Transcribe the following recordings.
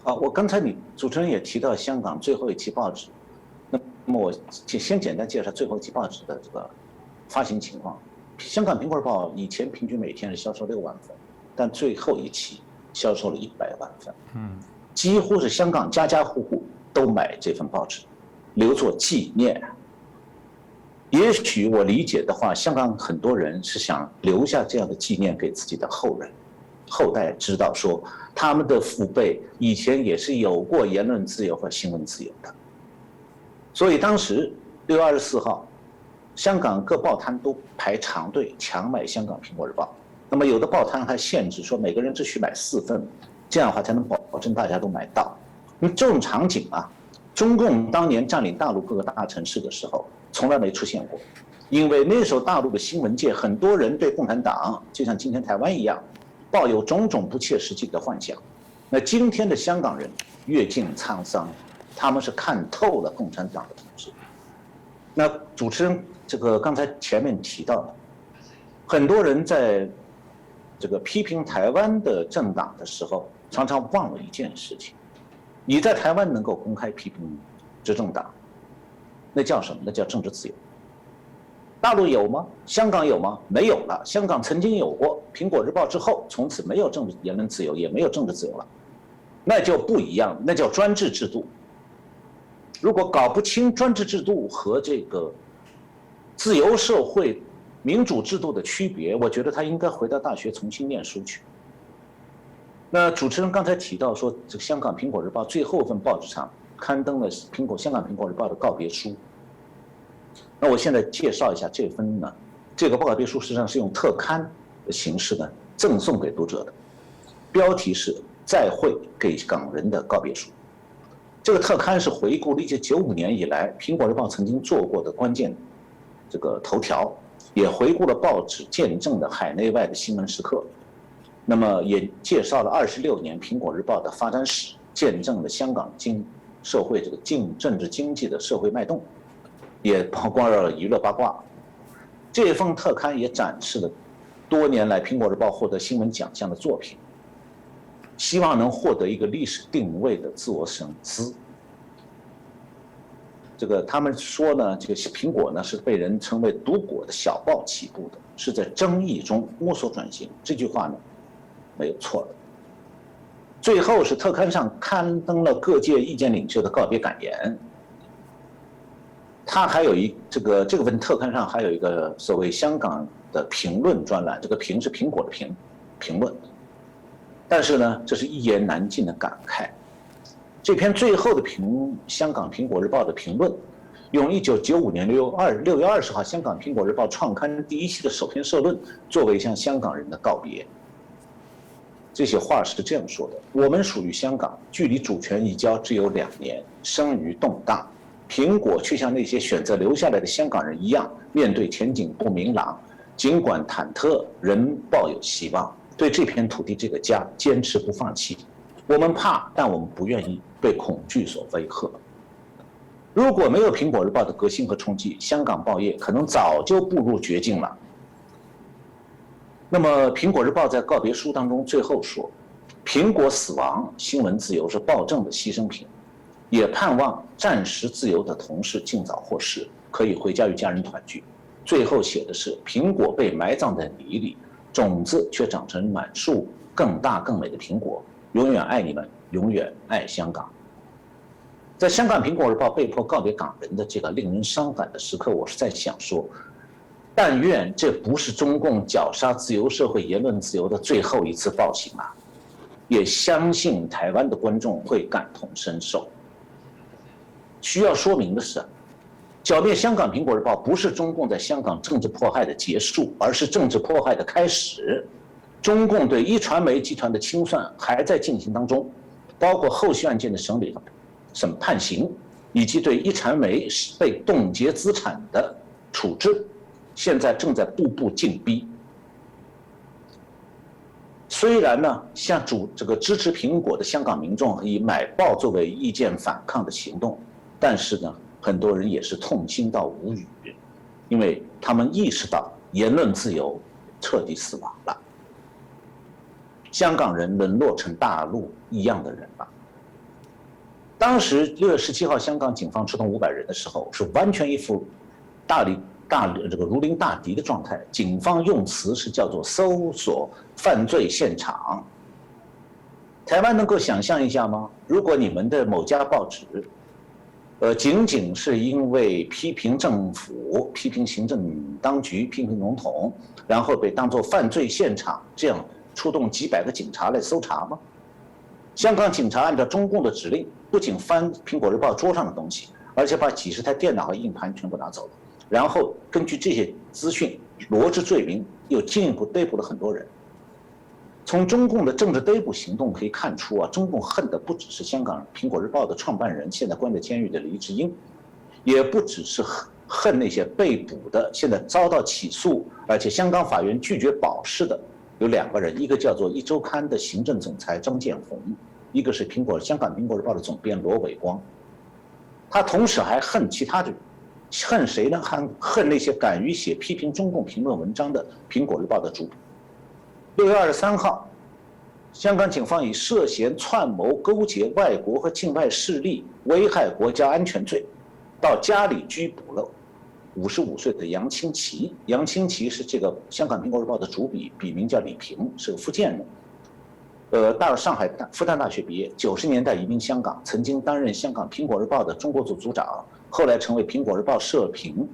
我刚才主持人也提到香港最后一期报纸，那么我先简单介绍最后一期报纸的这个发行情况。香港《苹果日报》以前平均每天是销售6万份，但最后一期销售了100万份，几乎是香港家家户户都买这份报纸，留作纪念。也许我理解的话，香港很多人是想留下这样的纪念给自己的后人，后代知道说他们的父辈以前也是有过言论自由和新闻自由的。所以当时6月24号，香港各报摊都排长队抢买香港《苹果日报》，那么有的报摊还限制说每个人只许买4份，这样的话才能保证大家都买到。这种场景啊，中共当年占领大陆各个大城市的时候从来没出现过，因为那时候大陆的新闻界很多人对共产党就像今天台湾一样，抱有种种不切实际的幻想。那今天的香港人阅尽沧桑，他们是看透了共产党的统治。那主持人这个刚才前面提到的，很多人在这个批评台湾的政党的时候，常常忘了一件事情：你在台湾能够公开批评执政党，那叫什么？那叫政治自由。大陆有吗？香港有吗？没有了。香港曾经有过，《苹果日报》之后，从此没有言论自由，也没有政治自由了，那就不一样，那叫专制制度。如果搞不清专制制度和这个自由社会、民主制度的区别，我觉得他应该回到大学重新念书去。那主持人刚才提到说，这个香港《苹果日报》最后一份报纸上刊登了香港《苹果日报》的告别书。那我现在介绍一下这个告别书实际上是用特刊的形式呢赠送给读者的，标题是“再会给港人的告别书”。这个特刊是回顾了1995年以来《苹果日报》曾经做过的关键这个头条，也回顾了报纸见证的海内外的新闻时刻。那么也介绍了26年《苹果日报》的发展史，见证了香港社会这个政治经济的社会脉动，也曝光了娱乐八卦。这份特刊也展示了多年来《苹果日报》获得新闻奖项的作品，希望能获得一个历史定位的自我审思。这个他们说呢，这个苹果呢是被人称为“赌果”的小报起步的，是在争议中摸索转型。这句话呢没有错的。最后是特刊上刊登了各界意见领袖的告别感言。它还有这份特刊上还有一个所谓香港的评论专栏，这个评是苹果的评论。但是呢，这是一言难尽的感慨。这篇最后的香港《苹果日报》的评论，用1995年6月20号香港《苹果日报》创刊第1期的首篇社论作为向香港人的告别。这些话是这样说的：我们属于香港，距离主权移交只有2年，生于动荡。苹果却像那些选择留下来的香港人一样，面对前景不明朗，尽管忐忑，仍抱有希望，对这片土地、这个家坚持不放弃。我们怕，但我们不愿意被恐惧所威吓。如果没有《苹果日报》的革新和冲击，香港报业可能早就步入绝境了。那么，《苹果日报》在告别书当中最后说：“苹果死亡，新闻自由是暴政的牺牲品。”也盼望暂时自由的同事尽早获释，可以回家与家人团聚。最后写的是：苹果被埋葬在泥里，种子却长成满树更大更美的苹果。永远爱你们，永远爱香港。在香港《苹果日报》被迫告别港人的这个令人伤感的时刻，我是在想说，但愿这不是中共绞杀自由社会言论自由的最后一次暴行啊！也相信台湾的观众会感同身受。需要说明的是，剿灭香港《苹果日报》不是中共在香港政治迫害的结束，而是政治迫害的开始。中共对一传媒集团的清算还在进行当中，包括后续案件的判刑，以及对一传媒被冻结资产的处置，现在正在步步紧逼。虽然呢，像这个支持苹果的香港民众以买报作为意见反抗的行动，但是呢，很多人也是痛心到无语，因为他们意识到言论自由彻底死亡了，香港人沦落成大陆一样的人了。当时6月17号，香港警方出动500人的时候，是完全一副这个如临大敌的状态。警方用词是叫做搜索犯罪现场。台湾能够想象一下吗？如果你们的某家报纸，仅仅是因为批评政府、批评行政当局、批评总统，然后被当作犯罪现场，这样出动几百个警察来搜查吗？香港警察按照中共的指令，不仅翻苹果日报桌上的东西，而且把几十台电脑和硬盘全部拿走了，然后根据这些资讯罗织罪名，又进一步逮捕了很多人。从中共的政治逮捕行动可以看出啊，中共恨的不只是香港苹果日报的创办人，现在关在监狱的黎智英，也不只是恨那些被捕的、现在遭到起诉，而且香港法院拒绝保释的有2个人，一个叫做《一周刊》的行政总裁张建宏，一个是香港苹果日报的总编罗伟光。他同时还恨其他的人，恨谁呢？恨那些敢于写批评中共评论文章的苹果日报的主笔。6月23号，香港警方以涉嫌串谋勾结外国和境外势力危害国家安全罪，到家里拘捕了55岁的杨清奇。杨清奇是这个香港苹果日报的主笔，笔名叫李平，是个福建人。上海复旦大学毕业，90年代移民香港，曾经担任香港苹果日报的中国组组长，后来成为苹果日报社评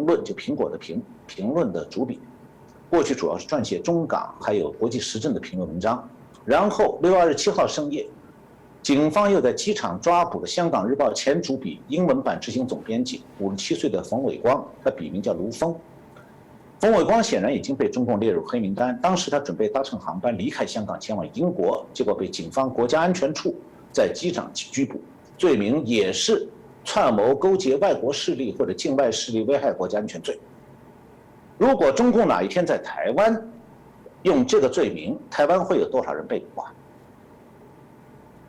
论，就苹果的评论的主笔。过去主要是撰写中港还有国际时政的评论文章。然后6月27号深夜，警方又在机场抓捕了香港日报前主笔、英文版执行总编辑57岁的冯伟光，他笔名叫卢峰。冯伟光显然已经被中共列入黑名单，当时他准备搭乘航班离开香港前往英国，结果被警方国家安全处在机场拘捕，罪名也是串谋勾结外国势力或者境外势力危害国家安全罪。如果中共哪一天在台湾用这个罪名，台湾会有多少人被捕啊？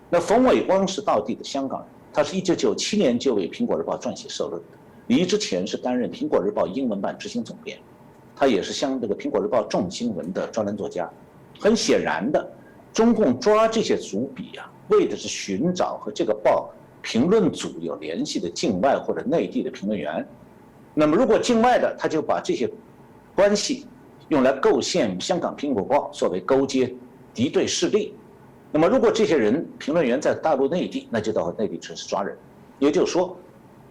那冯伟光是道地的香港人，他是1997年就为苹果日报撰写社论的，离之前是担任苹果日报英文版执行总编，他也是这个苹果日报重新闻的专栏作家。很显然的，中共抓这些主笔啊，为的是寻找和这个报评论组有联系的境外或者内地的评论员。那么如果境外的，他就把这些关系用来构陷香港苹果报，作为勾结敌对势力。那么如果这些人评论员在大陆内地，那就到内地城市抓人。也就是说，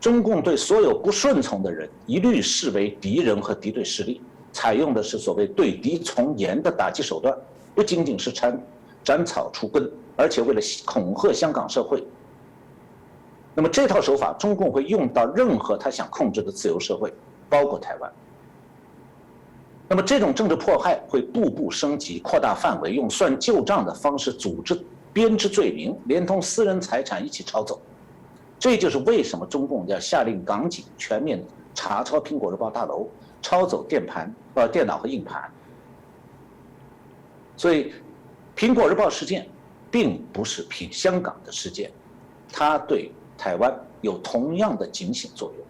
中共对所有不顺从的人一律视为敌人和敌对势力，采用的是所谓对敌从严的打击手段，不仅仅是斩草除根，而且为了恐吓香港社会。那么这套手法，中共会用到任何他想控制的自由社会，包括台湾。那么这种政治迫害会步步升级，扩大范围，用算旧账的方式组织编织罪名，连同私人财产一起抄走。这就是为什么中共要下令港警全面查抄苹果日报大楼，抄走电脑和硬盘。所以苹果日报事件并不是香港的事件，它对台湾有同样的警醒作用。